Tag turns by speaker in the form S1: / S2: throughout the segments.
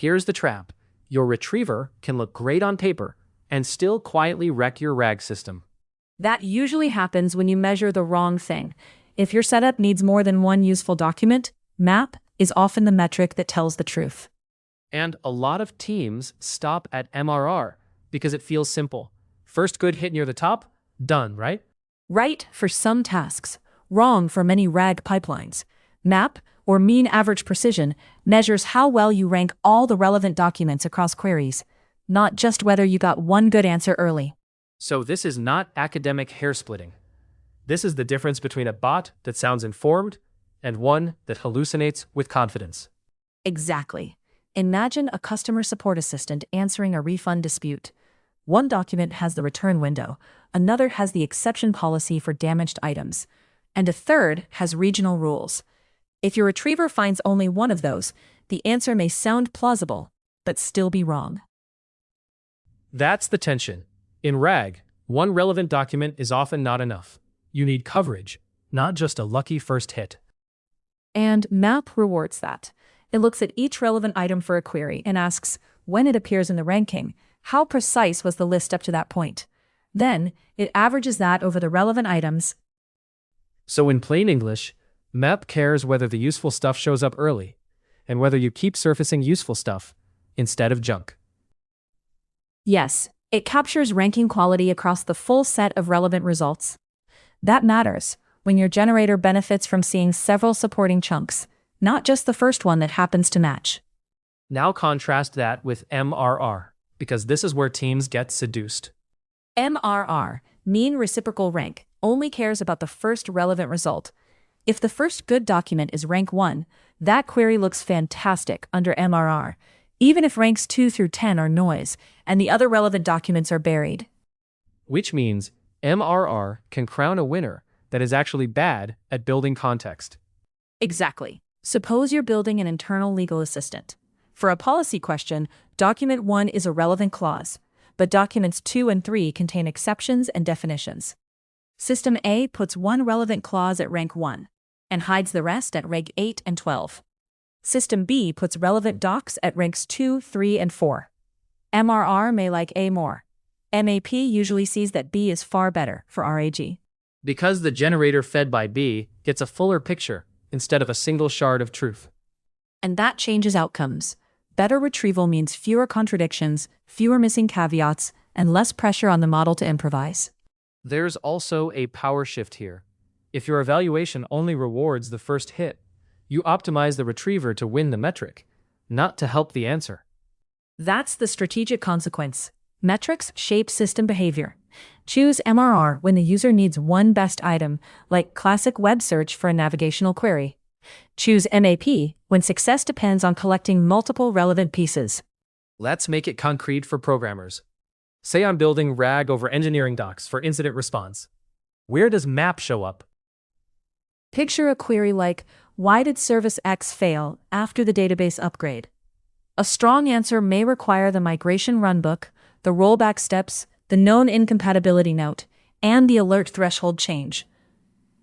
S1: Here's the trap. Your retriever can look great on paper and still quietly wreck your RAG system.
S2: That usually happens when you measure the wrong thing. If your setup needs more than one useful document, MAP is often the metric that tells the truth.
S1: And a lot of teams stop at MRR because it feels simple. First good hit near the top, done, right?
S2: Right for some tasks, wrong for many RAG pipelines. MAP, or mean average precision, measures how well you rank all the relevant documents across queries, not just whether you got one good answer early.
S1: So this is not academic hair splitting. This is the difference between a bot that sounds informed and one that hallucinates with confidence.
S2: Exactly. Imagine a customer support assistant answering a refund dispute. One document has the return window, another has the exception policy for damaged items, and a third has regional rules. If your retriever finds only one of those, the answer may sound plausible, but still be wrong.
S1: That's the tension. In RAG, one relevant document is often not enough. You need coverage, not just a lucky first hit.
S2: And MAP rewards that. It looks at each relevant item for a query and asks, when it appears in the ranking, how precise was the list up to that point? Then, it averages that over the relevant items.
S1: So in plain English, MAP cares whether the useful stuff shows up early, and whether you keep surfacing useful stuff instead of junk.
S2: Yes, it captures ranking quality across the full set of relevant results. That matters when your generator benefits from seeing several supporting chunks, not just the first one that happens to match.
S1: Now contrast that with MRR, because this is where teams get seduced.
S2: MRR, mean reciprocal rank, only cares about the first relevant result. If the first good document is rank 1, that query looks fantastic under MRR, even if ranks 2 through 10 are noise and the other relevant documents are buried.
S1: Which means MRR can crown a winner that is actually bad at building context.
S2: Exactly. Suppose you're building an internal legal assistant. For a policy question, document 1 is a relevant clause, but documents 2 and 3 contain exceptions and definitions. System A puts one relevant clause at rank 1 and hides the rest at rank 8 and 12. System B puts relevant docs at ranks 2, 3, and 4. MRR may like A more. MAP usually sees that B is far better for RAG.
S1: Because the generator fed by B gets a fuller picture instead of a single shard of truth.
S2: And that changes outcomes. Better retrieval means fewer contradictions, fewer missing caveats, and less pressure on the model to improvise.
S1: There's also a power shift here. If your evaluation only rewards the first hit, you optimize the retriever to win the metric, not to help the answer.
S2: That's the strategic consequence. Metrics shape system behavior. Choose MRR when the user needs one best item, like classic web search for a navigational query. Choose MAP when success depends on collecting multiple relevant pieces.
S1: Let's make it concrete for programmers. Say I'm building RAG over engineering docs for incident response. Where does MAP show up?
S2: Picture a query like, why did service X fail after the database upgrade? A strong answer may require the migration runbook, the rollback steps, the known incompatibility note, and the alert threshold change.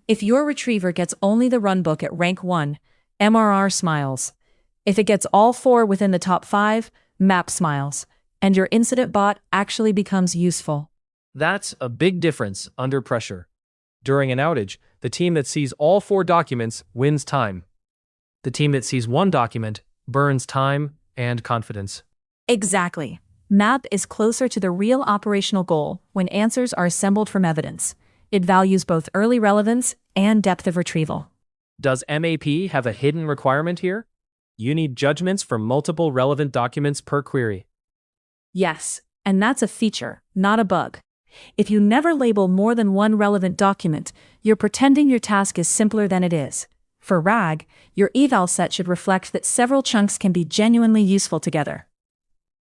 S2: If your retriever gets only the runbook at rank 1, MRR smiles. If it gets all 4 within the top 5, MAP smiles, and your incident bot actually becomes useful.
S1: That's a big difference under pressure. During an outage, the team that sees all 4 documents wins time. The team that sees one document burns time and confidence.
S2: Exactly. MAP is closer to the real operational goal when answers are assembled from evidence. It values both early relevance and depth of retrieval.
S1: Does MAP have a hidden requirement here? You need judgments for multiple relevant documents per query.
S2: Yes, and that's a feature, not a bug. If you never label more than one relevant document, you're pretending your task is simpler than it is. For RAG, your eval set should reflect that several chunks can be genuinely useful together.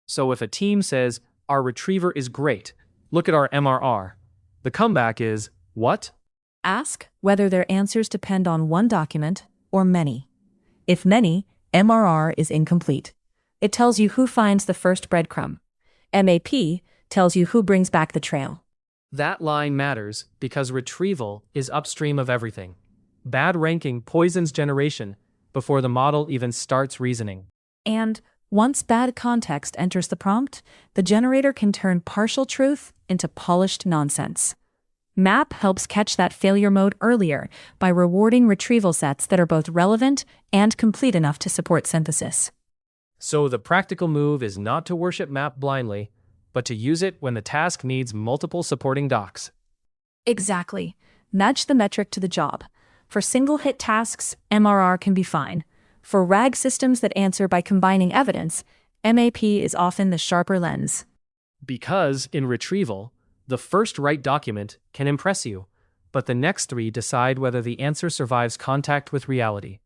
S1: So if a team says, our retriever is great, look at our MRR, the comeback is, what?
S2: Ask whether their answers depend on one document or many. If many, MRR is incomplete. It tells you who finds the first breadcrumb. MAP tells you who brings back the trail.
S1: That line matters because retrieval is upstream of everything. Bad ranking poisons generation before the model even starts reasoning.
S2: And Once bad context enters the prompt, the generator can turn partial truth into polished nonsense. MAP helps catch that failure mode earlier by rewarding retrieval sets that are both relevant and complete enough to support synthesis.
S1: So the practical move is not to worship MAP blindly, but to use it when the task needs multiple supporting docs.
S2: Exactly. Match the metric to the job. For single-hit tasks, MRR can be fine. For RAG systems that answer by combining evidence, MAP is often the sharper lens.
S1: Because, in retrieval, the first right document can impress you, but the next three decide whether the answer survives contact with reality.